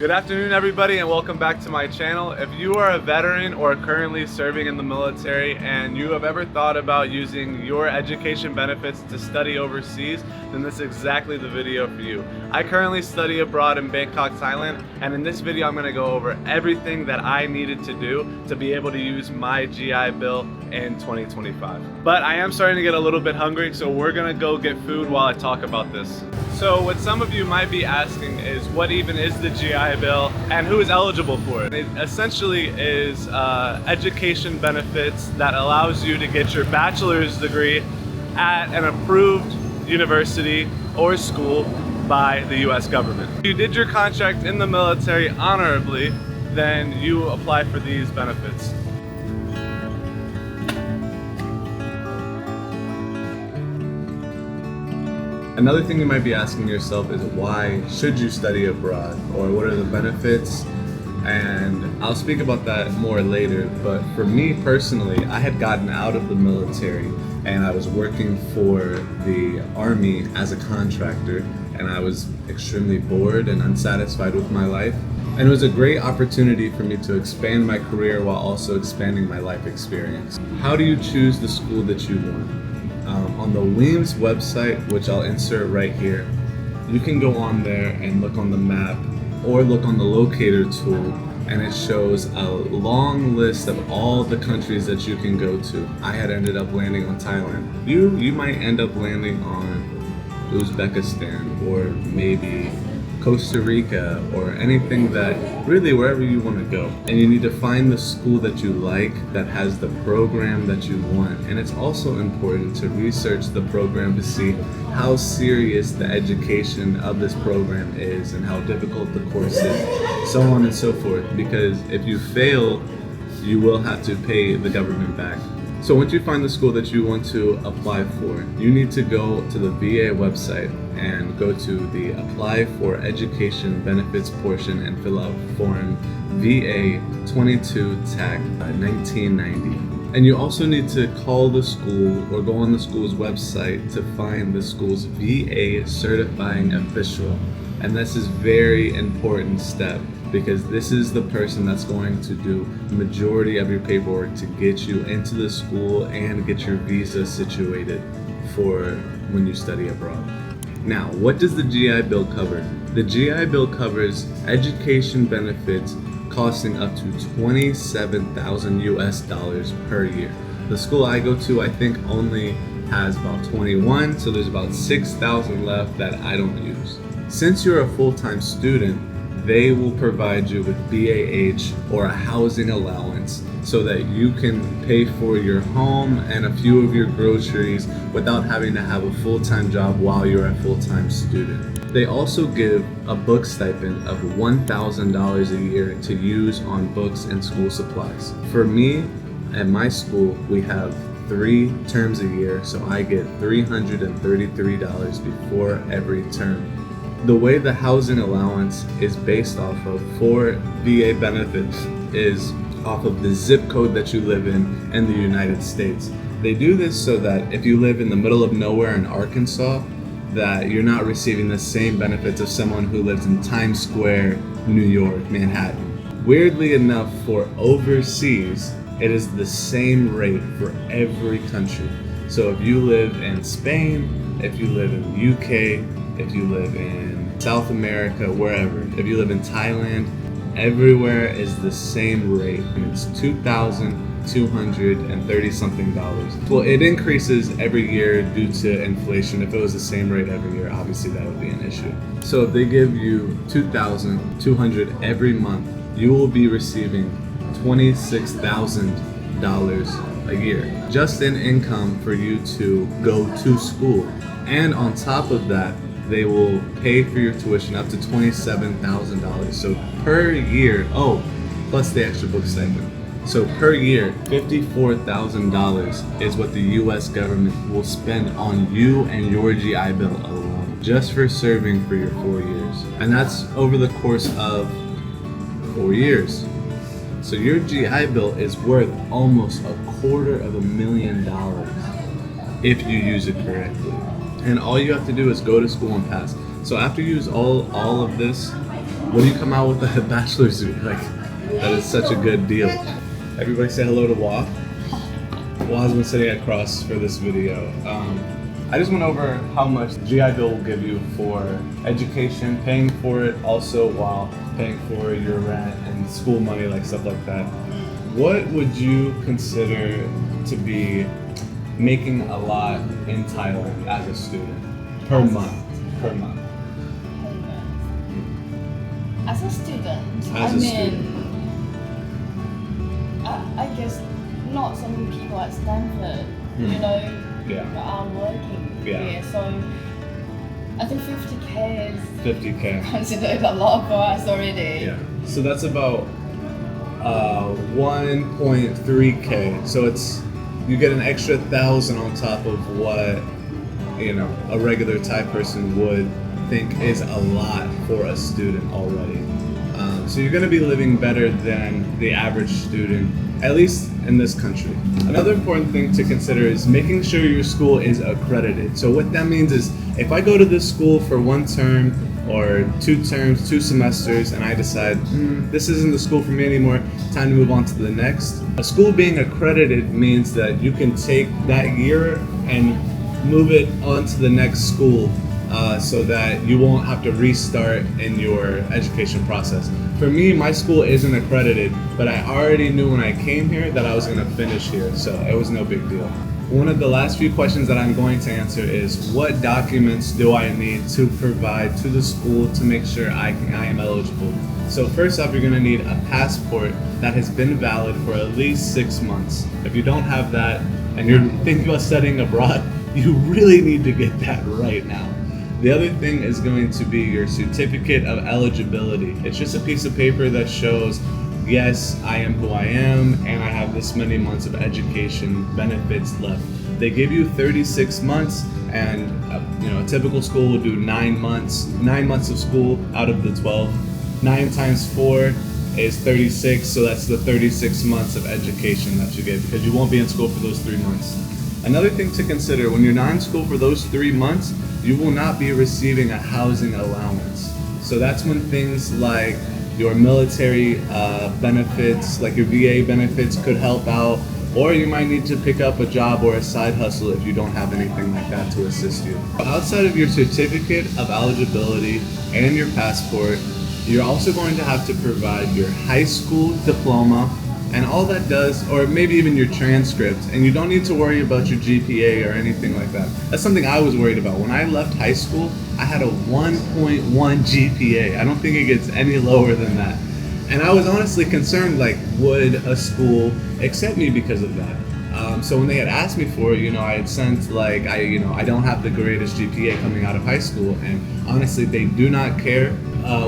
Good afternoon, everybody, and welcome back to my channel. If you are a veteran or currently serving in the military and you have ever thought about using your education benefits to study overseas, then this is exactly the video for you. I currently study abroad in Bangkok, Thailand, and in this video I'm going to go over everything that I needed to do to be able to use my GI Bill in 2025. But I am starting to get a little bit hungry, so we're going to go get food while I talk about this. So what some of you might be asking is, what even is the GI Bill and who is eligible for it? It essentially is education benefits that allows you to get your bachelor's degree at an approved university or school by the US government. If you did your contract in the military honorably, then you apply for these benefits. Another thing you might be asking yourself is, why should you study abroad, or what are the benefits? And I'll speak about that more later, but for me personally, I had gotten out of the military and I was working for the Army as a contractor, and I was extremely bored and unsatisfied with my life. And it was a great opportunity for me to expand my career while also expanding my life experience. How do you choose the school that you want? On the Weems website, which I'll insert right here, you can go on there and look on the map or look on the locator tool, and it shows a long list of all the countries that you can go to. I had ended up landing on Thailand. You might end up landing on Uzbekistan or maybe Costa Rica or anything, that really wherever you want to go. And you need to find the school that you like, that has the program that you want. And it's also important to research the program to see how serious the education of this program is and how difficult the course is, so on and so forth. Because if you fail, you will have to pay the government back. So once you find the school that you want to apply for, you need to go to the VA website and go to the Apply for Education Benefits portion and fill out form VA 22 TAC 1990. And you also need to call the school or go on the school's website to find the school's VA certifying official. And this is very important step, because this is the person that's going to do the majority of your paperwork to get you into the school and get your visa situated for when you study abroad. Now, what does the GI Bill cover? The GI Bill covers education benefits costing up to 27,000 US dollars per year. The school I go to, I think, only has about 21, so there's about 6,000 left that I don't use. Since you're a full-time student, they will provide you with BAH or a housing allowance so that you can pay for your home and a few of your groceries without having to have a full-time job while you're a full-time student. They also give a book stipend of $1,000 a year to use on books and school supplies. For me, at my school, we have 3 terms a year, so I get $333 before every term. The way the housing allowance is based off of for VA benefits is off of the zip code that you live in the United States. They do this so that if you live in the middle of nowhere in Arkansas, that you're not receiving the same benefits of someone who lives in Times Square, New York, Manhattan. Weirdly enough, for overseas, it is the same rate for every country. So if you live in Spain, if you live in the UK, if you live in South America, wherever, if you live in Thailand, everywhere is the same rate, and it's $2,230 something. Well, it increases every year due to inflation. If it was the same rate every year, obviously that would be an issue. So if they give you $2,200 every month, you will be receiving $26,000 a year just in income for you to go to school. And on top of that, they will pay for your tuition up to $27,000. So per year, plus the extra book stipend. So per year, $54,000 is what the US government will spend on you and your GI Bill alone, just for serving for your 4 years. And that's over the course of 4 years. So your GI Bill is worth almost $250,000 if you use it correctly. And all you have to do is go to school and pass. So after you use all of this, when you come out with a bachelor's degree, like, that is such a good deal. Everybody say hello to Wah. Wah's been sitting across for this video. I just went over how much GI Bill will give you for education, paying for it also while paying for your rent and school money, like stuff like that. What would you consider to be making a lot in Thailand as a student per month? Per month. As a student, As a student. I guess not so many people at Stanford, are working here. So I think 50K is 50K. considered a lot for us already. Yeah. So that's about 1.3K. So you get an extra 1,000 on top of what a regular Thai person would think is a lot for a student already. So you're going to be living better than the average student, at least in this country. Another important thing to consider is making sure your school is accredited. So what that means is, if I go to this school for 1 term or 2 terms, 2 semesters, and I decide, this isn't the school for me anymore, time to move on to the next. A school being accredited means that you can take that year and move it on to the next school, so that you won't have to restart in your education process. For me, my school isn't accredited, but I already knew when I came here that I was going to finish here, so it was no big deal. One of the last few questions that I'm going to answer is, what documents do I need to provide to the school to make sure I am eligible? So first off, you're going to need a passport that has been valid for at least 6 months. If you don't have that and you're thinking about studying abroad, you really need to get that right now. The other thing is going to be your certificate of eligibility. It's just a piece of paper that shows, yes, I am who I am, and I have this many months of education benefits left. They give you 36 months, and a typical school will do 9 months of school out of the 12. 9 times 4 is 36, so that's the 36 months of education that you get, because you won't be in school for those 3 months. Another thing to consider, when you're not in school for those 3 months, you will not be receiving a housing allowance. So that's when things like your military benefits, like your VA benefits, could help out, or you might need to pick up a job or a side hustle if you don't have anything like that to assist you. Outside of your certificate of eligibility and your passport, you're also going to have to provide your high school diploma, and all that does, or maybe even your transcript, and you don't need to worry about your GPA or anything like that. That's something I was worried about. When I left high school, I had a 1.1 GPA. I don't think it gets any lower than that. And I was honestly concerned, like, would a school accept me because of that? So when they had asked me for it, I had sent, like, I don't have the greatest GPA coming out of high school, and honestly, they do not care.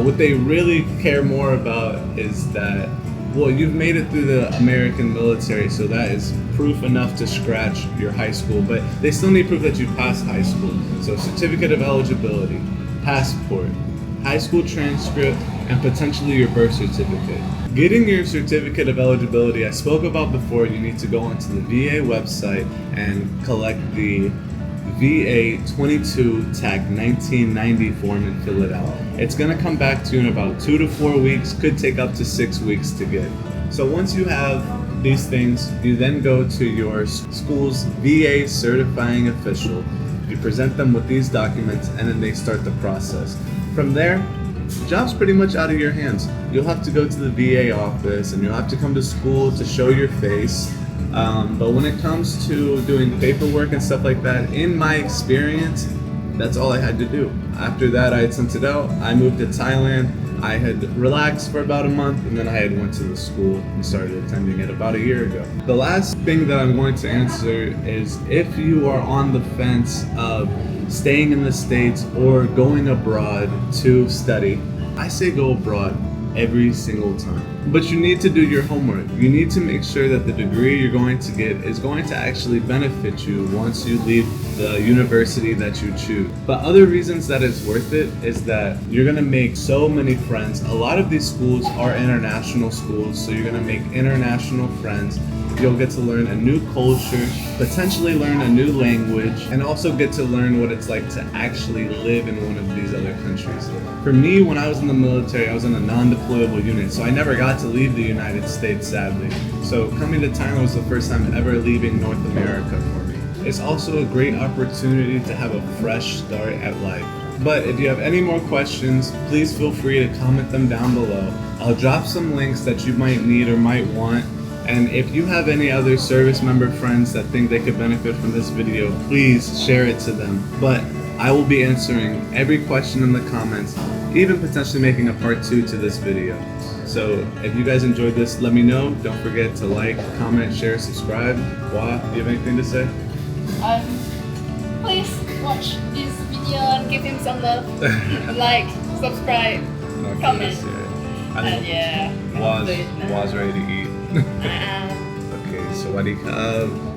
What they really care more about is that, well, you've made it through the American military, so that is proof enough to scratch your high school, but they still need proof that you passed high school. So certificate of eligibility, passport, high school transcript, and potentially your birth certificate. Getting your certificate of eligibility, I spoke about before, you need to go onto the VA website and collect the VA 22 tag 1990 form and fill it out. It's going to come back to you in about 2 to 4 weeks, could take up to 6 weeks to get. So once you have these things, you then go to your school's VA certifying official. You present them with these documents, and then they start the process. From there, the job's pretty much out of your hands. You'll have to go to the VA office, and you'll have to come to school to show your face. But when it comes to doing paperwork and stuff like that, in my experience, that's all I had to do. After that, I had sent it out. I moved to Thailand. I had relaxed for about a month, and then I had went to the school and started attending it about a year ago. The last thing that I'm going to answer is, if you are on the fence of staying in the States or going abroad to study, I say go abroad every single time. But you need to do your homework. You need to make sure that the degree you're going to get is going to actually benefit you once you leave the university that you choose. But other reasons that it's worth it is that you're gonna make so many friends. A lot of these schools are international schools, so you're gonna make international friends. you'll get to learn a new culture, potentially learn a new language, and also get to learn what it's like to actually live in one of these other countries. For me, when I was in the military, I was in a non-deployable unit, so I never got to leave the United States, sadly. So coming to Thailand was the first time ever leaving North America for me. It's also a great opportunity to have a fresh start at life. But if you have any more questions, please feel free to comment them down below. I'll drop some links that you might need or might want. And if you have any other service member friends that think they could benefit from this video, please share it to them. But I will be answering every question in the comments, even potentially making a part 2 to this video. So if you guys enjoyed this, let me know. Don't forget to like, comment, share, subscribe. Wah, do you have anything to say? Please watch this video and give him some love. Like, subscribe, comment. And yeah, Wah's ready to eat. I am. Okay, sawadee ka.